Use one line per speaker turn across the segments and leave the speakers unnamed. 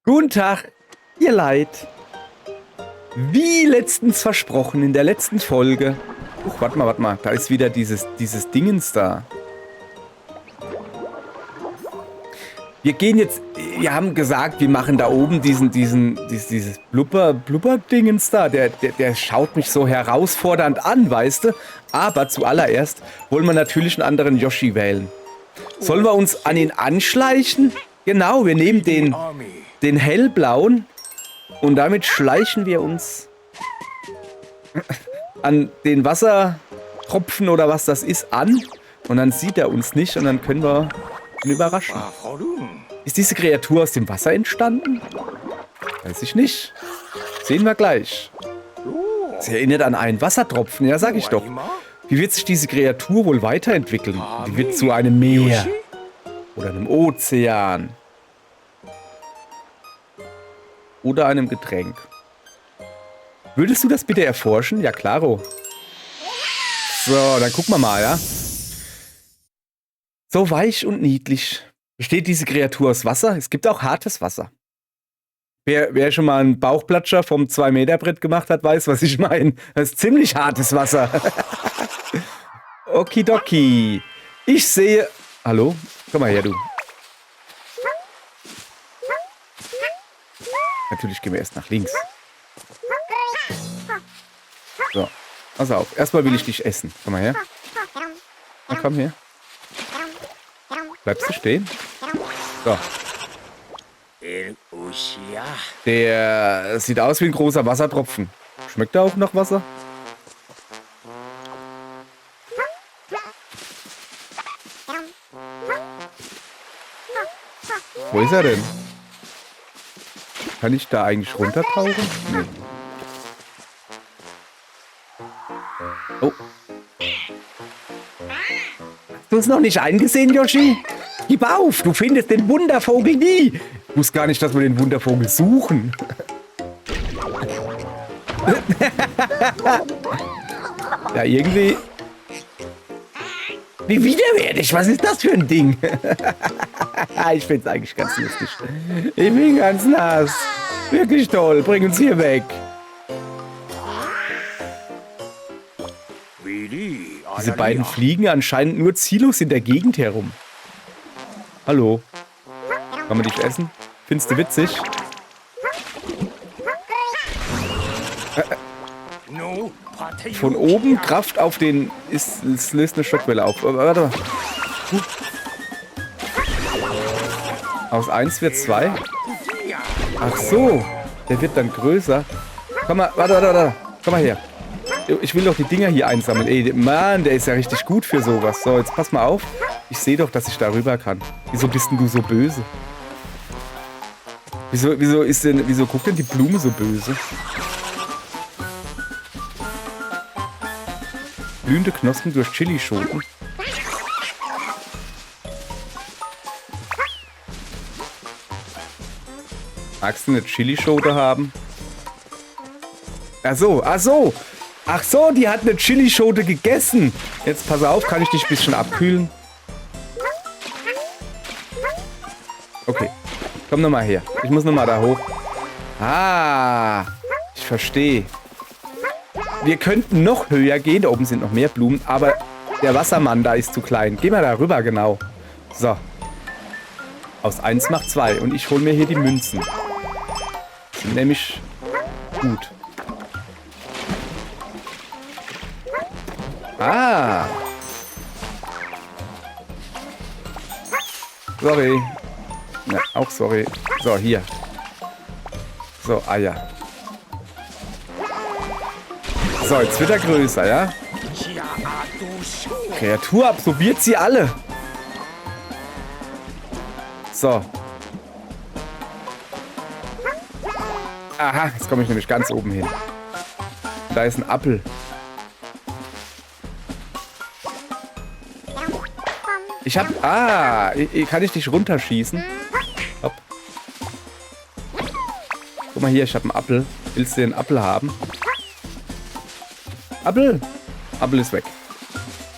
Guten Tag, ihr Leid. Wie letztens versprochen, in der letzten Folge. Warte mal, da ist wieder dieses Dingens da. Wir gehen jetzt, wir haben gesagt, wir machen da oben dieses Blubber-Dingens da. Der schaut mich so herausfordernd an, weißt du? Aber zuallererst wollen wir natürlich einen anderen Yoshi wählen. Sollen wir uns an ihn anschleichen? Genau, wir nehmen den hellblauen und damit schleichen wir uns an den Wassertropfen oder was das ist an. Und dann sieht er uns nicht und dann können wir ihn überraschen. Ist diese Kreatur aus dem Wasser entstanden? Weiß ich nicht. Sehen wir gleich. Sie erinnert an einen Wassertropfen, ja, sag ich doch. Wie wird sich diese Kreatur wohl weiterentwickeln? Die wird zu einem Meer oder einem Ozean oder einem Getränk. Würdest du das bitte erforschen? Ja, klaro. So, dann gucken wir mal, ja. So weich und niedlich. Besteht diese Kreatur aus Wasser? Es gibt auch hartes Wasser. Wer schon mal einen Bauchplatscher vom 2-Meter-Brett gemacht hat, weiß, was ich meine. Das ist ziemlich hartes Wasser. Okidoki. Ich sehe... Hallo? Komm mal her, du. Natürlich gehen wir erst nach links. So, pass auf. Erstmal will ich dich essen. Komm mal her. Na, komm her. Bleibst du stehen? So. Der sieht aus wie ein großer Wassertropfen. Schmeckt er auch nach Wasser? Wo ist er denn? Kann ich da eigentlich runtertauchen? Nee. Oh. Hast du es noch nicht eingesehen, Yoshi? Gib auf, du findest den Wundervogel nie. Ich wusste gar nicht, dass wir den Wundervogel suchen. Ja, irgendwie... Wie widerwärtig, was ist das für ein Ding? Ich find's eigentlich ganz lustig. Ich bin ganz nass. Wirklich toll, bring uns hier weg. Diese beiden fliegen anscheinend nur ziellos in der Gegend herum. Hallo. Kann man dich essen? Findest du witzig? Von oben Kraft auf den... Es löst eine Schockwelle auf. Warte mal. Aus 1 wird 2. Ach so. Der wird dann größer. Komm mal, warte. Komm mal her. Ich will doch die Dinger hier einsammeln. Ey, Mann, der ist ja richtig gut für sowas. So, jetzt pass mal auf. Ich sehe doch, dass ich da rüber kann. Wieso bist denn du so böse? Wieso guckt denn die Blume so böse? Blühende Knospen durch Chilischoten. Magst du eine Chilischote haben? Ach so, die hat eine Chilischote gegessen. Jetzt pass auf, kann ich dich ein bisschen abkühlen? Okay, komm nochmal her. Ich muss nochmal da hoch. Ah, ich verstehe. Wir könnten noch höher gehen. Da oben sind noch mehr Blumen. Aber der Wassermann da ist zu klein. Geh mal da rüber, genau. So. Aus 1 macht 2. Und ich hole mir hier die Münzen. Sind nämlich gut. Ah. Sorry. Ja, auch sorry. So, hier. So, Eier. So, jetzt wird er größer, ja? Kreatur absorbiert sie alle. So. Aha, jetzt komme ich nämlich ganz oben hin. Da ist ein Apfel. Ich hab... Ah, kann ich dich runterschießen? Hopp. Guck mal hier, ich habe einen Apfel. Willst du den Apfel haben? Apfel. Apfel ist weg.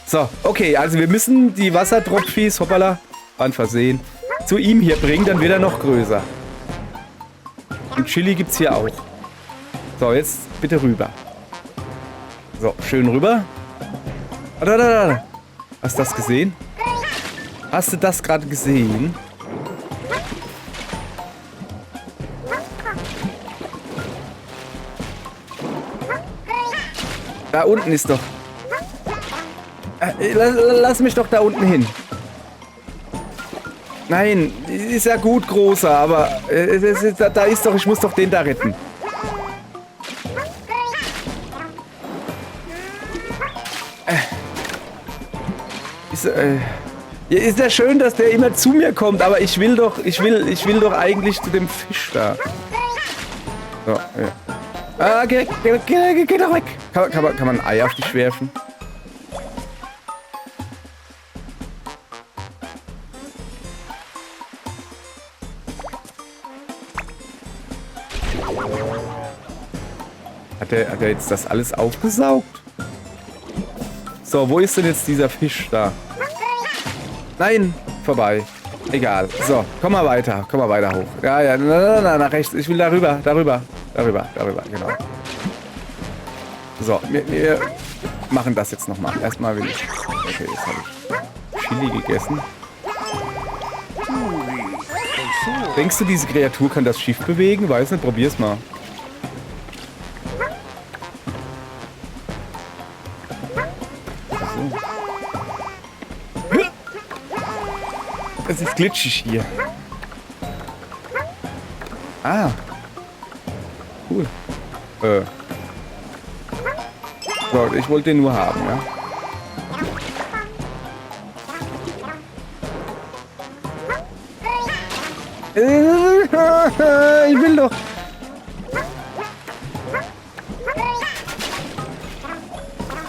So, okay, also wir müssen die Wassertropfies, hoppala, war ein Versehen, zu ihm hier bringen, dann wird er noch größer. Und Chili gibt's hier auch. So, jetzt bitte rüber. So, schön rüber. Da. Hast du das gesehen? Hast du das gerade gesehen? Da unten ist doch... Lass mich doch da unten hin. Nein, ist ja gut, Großer, aber da ist doch... Ich muss doch den da retten. Ist ja schön, dass der immer zu mir kommt, aber ich will doch eigentlich zu dem Fisch da. So, ja. Ah, geh doch weg. Kann man ein Ei auf dich werfen? Hat er jetzt das alles aufgesaugt? So, wo ist denn jetzt dieser Fisch da? Nein, vorbei. Egal. So, komm mal weiter hoch. Ja, nach rechts. Ich will darüber, genau. So, wir machen das jetzt nochmal. Erstmal will ich... Okay, jetzt habe ich Chili gegessen. Denkst du, diese Kreatur kann das Schiff bewegen? Weiß nicht, probier's mal. Es ist glitschig hier. Ah. Cool. So, ich wollte den nur haben, ja. Ich will doch.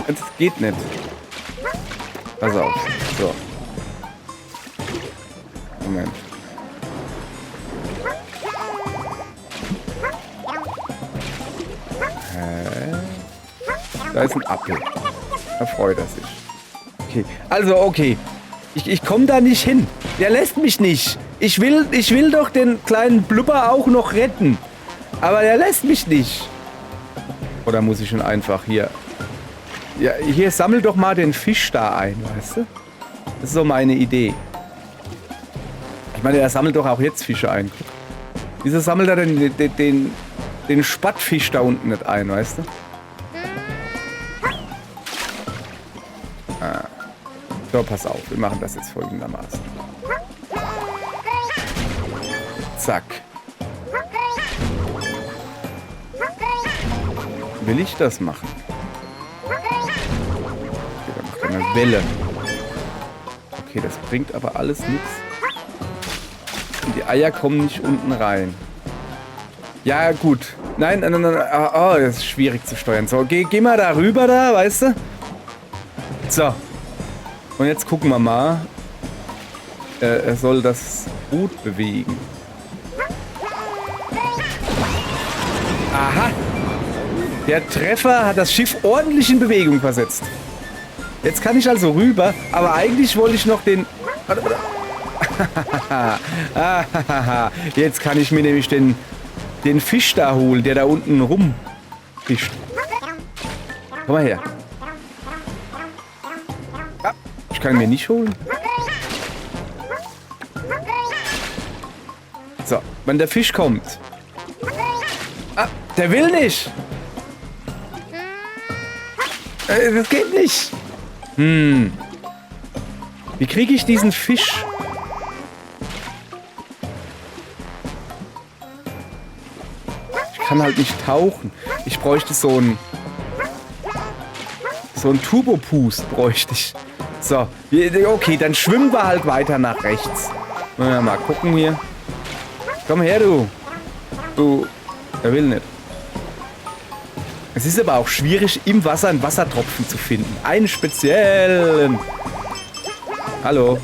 Das geht nicht. Pass auf. So. Moment. Da ist ein Apfel. Da freut er sich. Okay. Also, okay. Ich komme da nicht hin. Der lässt mich nicht. Ich will doch den kleinen Blubber auch noch retten. Aber der lässt mich nicht. Oder muss ich ihn einfach hier... Ja, hier sammel doch mal den Fisch da ein, weißt du? Das ist so meine Idee. Ich meine, er sammelt doch auch jetzt Fische ein. Wieso sammelt er denn den Spattfisch da unten nicht ein, weißt du? Ah. So, pass auf. Wir machen das jetzt folgendermaßen. Zack. Will ich das machen? Okay, da macht er eine Welle. Okay, das bringt aber alles nichts. Die Eier kommen nicht unten rein. Ja, gut. Nein. Oh, das ist schwierig zu steuern. So, geh mal da rüber da, weißt du? So. Und jetzt gucken wir mal. Er soll das Boot bewegen. Aha. Der Treffer hat das Schiff ordentlich in Bewegung versetzt. Jetzt kann ich also rüber, aber eigentlich wollte ich noch den... Jetzt kann ich mir nämlich den Fisch da holen, der da unten rumfischt. Komm mal her. Ja, ich kann ihn mir nicht holen. So, wenn der Fisch kommt. Ah, der will nicht. Das geht nicht. Wie kriege ich diesen Fisch? Ich kann halt nicht tauchen. Ich bräuchte so ein Turbopust bräuchte ich. So, okay, dann schwimmen wir halt weiter nach rechts. Mal gucken hier. Komm her, du. Er will nicht. Es ist aber auch schwierig, im Wasser einen Wassertropfen zu finden. Einen speziellen. Hallo.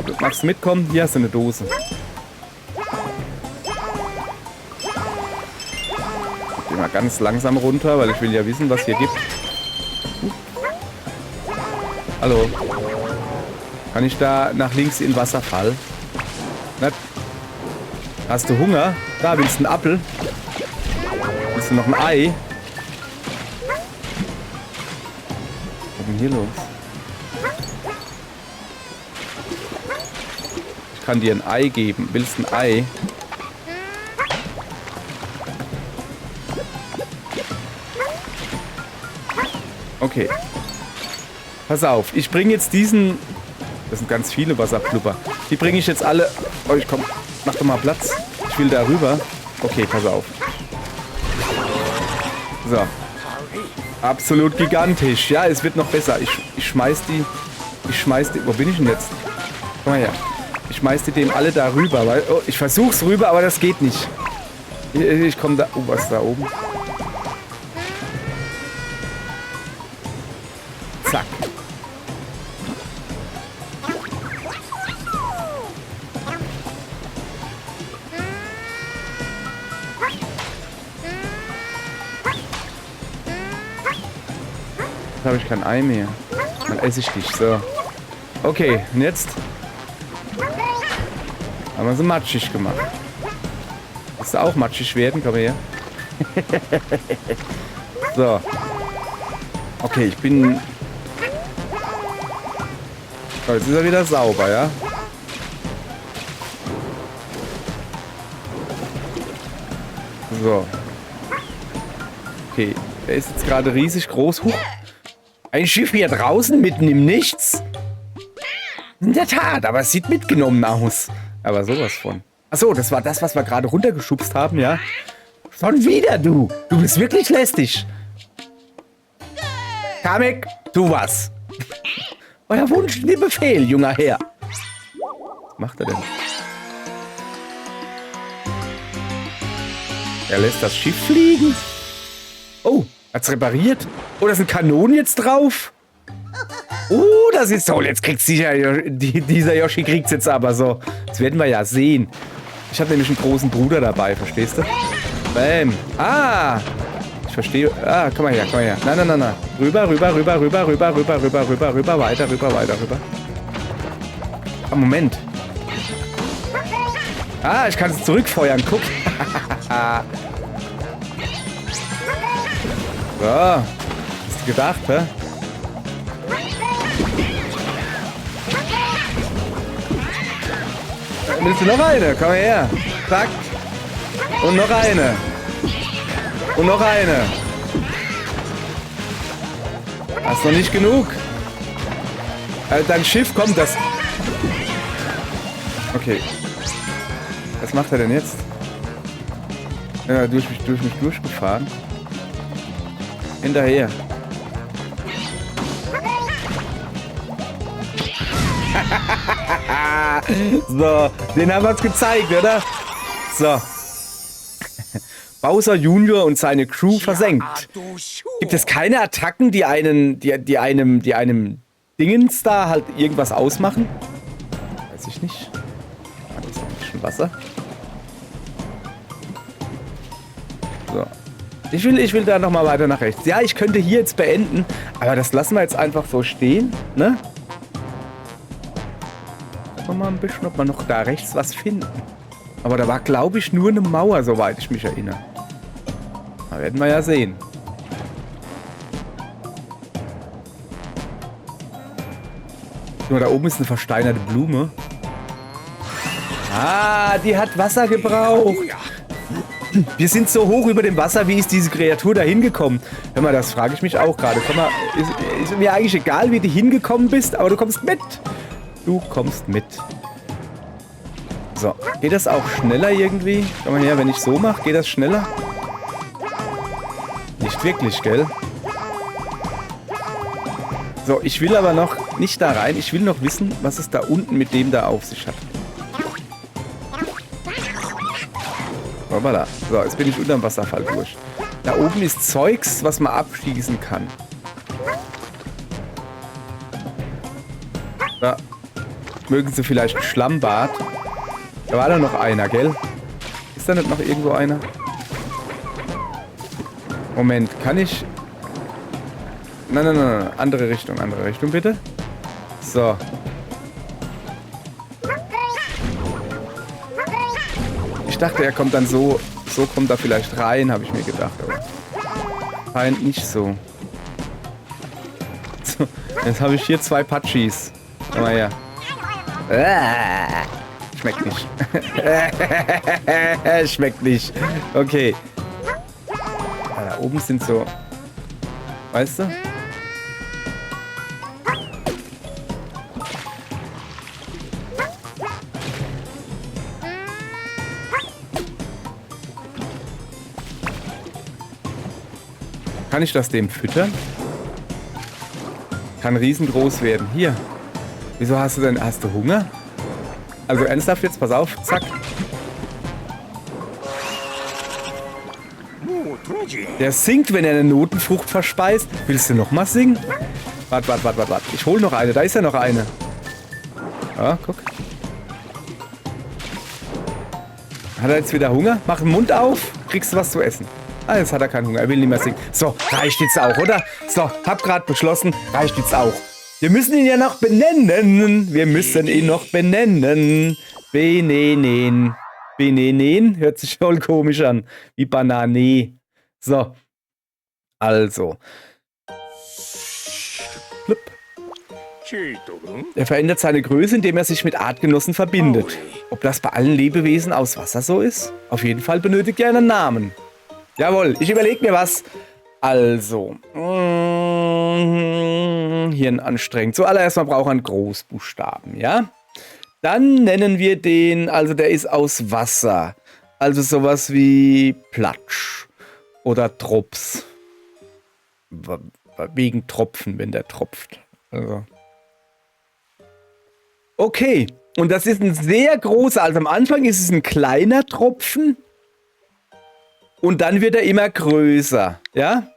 Du magst mitkommen? Hier hast du eine Dose. Ich geh mal ganz langsam runter, weil ich will ja wissen, was hier gibt. Hallo. Kann ich da nach links in Wasser fallen? Nicht? Hast du Hunger? Da, willst du einen Apfel? Willst du noch ein Ei? Was ist denn hier los? Ich kann dir ein Ei geben. Willst du ein Ei? Okay. Pass auf, ich bringe jetzt diesen... Das sind ganz viele Wasserplupper. Die bringe ich jetzt alle... Oh, ich komm. Mach doch mal Platz. Ich will da rüber. Okay, pass auf. So. Absolut gigantisch. Ja, es wird noch besser. Ich schmeiß die... Wo bin ich denn jetzt? Komm mal her. Ich schmeiß die dem alle da rüber. Weil, oh, ich versuch's rüber, aber das geht nicht. Ich komme da... Oh, was ist da oben? Zack. Jetzt habe ich kein Ei mehr. Dann esse ich dich. So. Okay, und jetzt haben wir sie matschig gemacht. Willst du auch matschig werden? Komm her. So. Okay, ich bin... So, jetzt ist er wieder sauber, ja? So. Okay, der ist jetzt gerade riesig groß. Huch. Ein Schiff hier draußen, mitten im Nichts? In der Tat, aber es sieht mitgenommen aus. Aber sowas von. Achso, das war das, was wir gerade runtergeschubst haben, ja? Schon wieder, du. Du bist wirklich lästig. Kamek, tu was. Euer Wunsch, der Befehl, junger Herr. Was macht er denn? Er lässt das Schiff fliegen. Oh, hat's repariert. Oh, da sind Kanonen jetzt drauf. Das ist toll. Jetzt kriegt's dieser Yoshi kriegt's jetzt aber so. Das werden wir ja sehen. Ich habe nämlich einen großen Bruder dabei, verstehst du? Bam. Ah. Ich verstehe. Ah, komm mal her, komm mal her. Nein, nein, nein, nein. Rüber, rüber, rüber, rüber, rüber, rüber, rüber, rüber, rüber, weiter, rüber, weiter, rüber. Ah, Moment. Ah, ich kann es zurückfeuern. Guck. So. Hast du gedacht, hä? Willst du noch eine? Komm her. Zack. Und noch eine. Und noch eine. Hast noch nicht genug? Dein Schiff kommt, das... Okay. Was macht er denn jetzt? Ja, durch mich durchgefahren. Hinterher. So, den haben wir uns gezeigt, oder? So. Bowser Junior und seine Crew versenkt. Gibt es keine Attacken, die einem Dingens da halt irgendwas ausmachen? Weiß ich nicht. Ah, das ist ein bisschen Wasser. So. Ich will da nochmal weiter nach rechts. Ja, ich könnte hier jetzt beenden, aber das lassen wir jetzt einfach so stehen, ne? Mal ein bisschen, ob wir noch da rechts was finden. Aber da war, glaube ich, nur eine Mauer, soweit ich mich erinnere. Da werden wir ja sehen. Nur da oben ist eine versteinerte Blume. Ah, die hat Wasser gebraucht. Wir sind so hoch über dem Wasser, wie ist diese Kreatur da hingekommen? Hör mal, das frage ich mich auch gerade. Komm mal, ist mir eigentlich egal, wie du hingekommen bist, aber du kommst mit. Du kommst mit. So, geht das auch schneller irgendwie? Komm mal her, wenn ich so mache, geht das schneller? Nicht wirklich, gell? So, ich will aber noch nicht da rein. Ich will noch wissen, was es da unten mit dem da auf sich hat. Hoppala. So, jetzt bin ich unterm Wasserfall durch. Da oben ist Zeugs, was man abschießen kann. Da. Mögen Sie vielleicht ein Schlammbad? Da war da noch einer, gell? Ist da nicht noch irgendwo einer? Moment, kann ich... Nein, nein, nein, nein. Andere Richtung, bitte. So. dachte, er kommt dann so kommt er vielleicht rein, habe ich mir gedacht. Aber scheint nicht so. So, jetzt habe ich hier 2 Patschis. Komm mal her. Schmeckt nicht. Schmeckt nicht. Okay. Da oben sind so... Weißt du? Kann ich das dem füttern? Kann riesengroß werden. Hier. Wieso hast du denn... Hast du Hunger? Also ernsthaft jetzt? Pass auf. Zack. Der singt, wenn er eine Notenfrucht verspeist. Willst du noch mal singen? Warte. Ich hol noch eine. Da ist ja noch eine. Ja, guck. Hat er jetzt wieder Hunger? Mach den Mund auf. Kriegst du was zu essen. Ah, jetzt hat er keinen Hunger. Er will nicht mehr singen. So, reicht jetzt auch, oder? So, hab gerade beschlossen. Reicht jetzt auch. Wir müssen ihn ja noch benennen. Wir müssen ihn noch benennen. Benennen. Benennen hört sich voll komisch an. Wie Banane. So. Also. Plupp. Er verändert seine Größe, indem er sich mit Artgenossen verbindet. Ob das bei allen Lebewesen aus Wasser so ist? Auf jeden Fall benötigt er einen Namen. Jawohl, ich überlege mir was. Also. Hirn anstrengend. Zuallererst mal braucht er einen Großbuchstaben, ja? Dann nennen wir den, also der ist aus Wasser. Also sowas wie Platsch oder Drops. Wegen Tropfen, wenn der tropft. Also. Okay, und das ist ein sehr großer, also am Anfang ist es ein kleiner Tropfen und dann wird er immer größer, ja?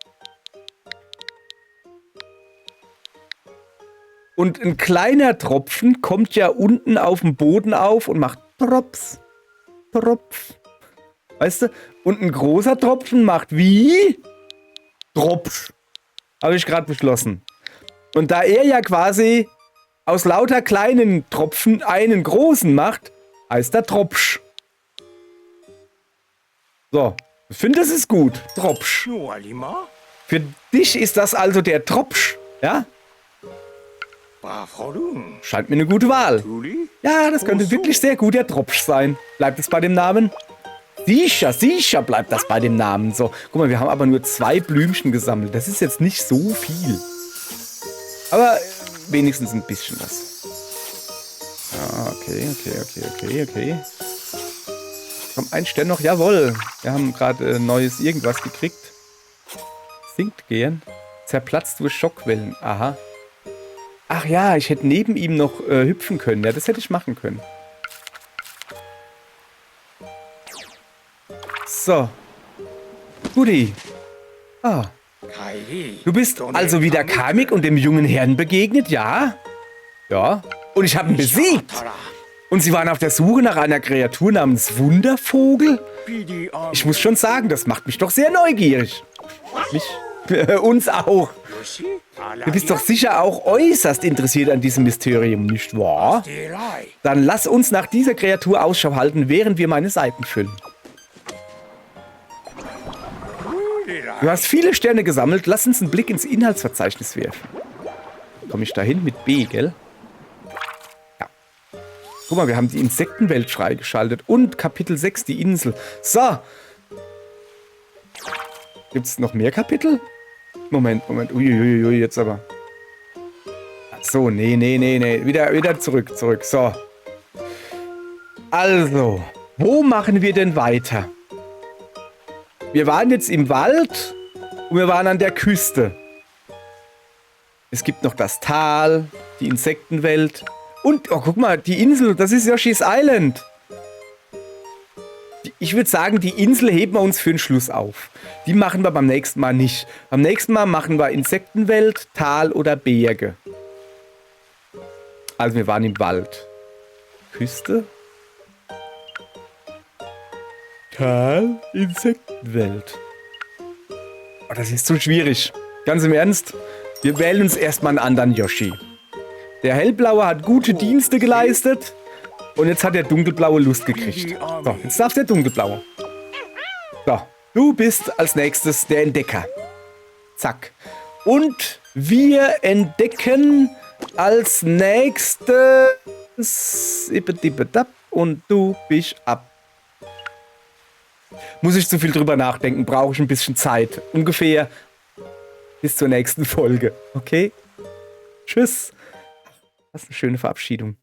Und ein kleiner Tropfen kommt ja unten auf dem Boden auf und macht Drops, Tropf. Weißt du? Und ein großer Tropfen macht wie? Tropf. Habe ich gerade beschlossen. Und da er ja quasi aus lauter kleinen Tropfen einen großen macht, heißt er Tropsch. So, ich finde, das ist gut. Tropsch. Für dich ist das also der Tropsch, ja? Scheint mir eine gute Wahl. Ja, das könnte wirklich sehr gut der Tropsch sein. Bleibt es bei dem Namen? Sicher bleibt das bei dem Namen. So, guck mal, wir haben aber nur 2 Blümchen gesammelt. Das ist jetzt nicht so viel. Aber wenigstens ein bisschen was. Ja, okay. Komm, ein Stern noch. Jawohl. Wir haben gerade neues irgendwas gekriegt. Sinkt gehen. Zerplatzt durch Schockwellen. Aha. Ach ja, ich hätte neben ihm noch hüpfen können. Ja, das hätte ich machen können. So. Guti. Ah. Du bist also wieder Kamik und dem jungen Herrn begegnet, ja? Ja. Und ich habe ihn besiegt. Und sie waren auf der Suche nach einer Kreatur namens Wundervogel? Ich muss schon sagen, das macht mich doch sehr neugierig. Mich? Uns auch. Du bist doch sicher auch äußerst interessiert an diesem Mysterium, nicht wahr? Dann lass uns nach dieser Kreatur Ausschau halten, während wir meine Seiten füllen. Du hast viele Sterne gesammelt, lass uns einen Blick ins Inhaltsverzeichnis werfen. Komme ich da hin mit B, gell? Ja. Guck mal, wir haben die Insektenwelt freigeschaltet und Kapitel 6, die Insel. So. Gibt es noch mehr Kapitel? Moment. Uiuiui, jetzt aber. Ach so, nee. Wieder zurück. So. Also, wo machen wir denn weiter? Wir waren jetzt im Wald und wir waren an der Küste. Es gibt noch das Tal, die Insektenwelt und, oh, guck mal, die Insel, das ist Yoshi's Island. Ich würde sagen, die Insel heben wir uns für den Schluss auf. Die machen wir beim nächsten Mal nicht. Beim nächsten Mal machen wir Insektenwelt, Tal oder Berge. Also wir waren im Wald. Küste. Tal, Insektenwelt. Oh, das ist zu schwierig. Ganz im Ernst. Wir wählen uns erstmal einen anderen Yoshi. Der Hellblaue hat gute Dienste geleistet. Und jetzt hat der Dunkelblaue Lust gekriegt. So, jetzt darf der Dunkelblaue. So, du bist als nächstes der Entdecker. Zack. Und wir entdecken als nächstes und du bist ab. Muss ich zu viel drüber nachdenken, brauche ich ein bisschen Zeit. Ungefähr bis zur nächsten Folge. Okay? Tschüss. Das ist eine schöne Verabschiedung.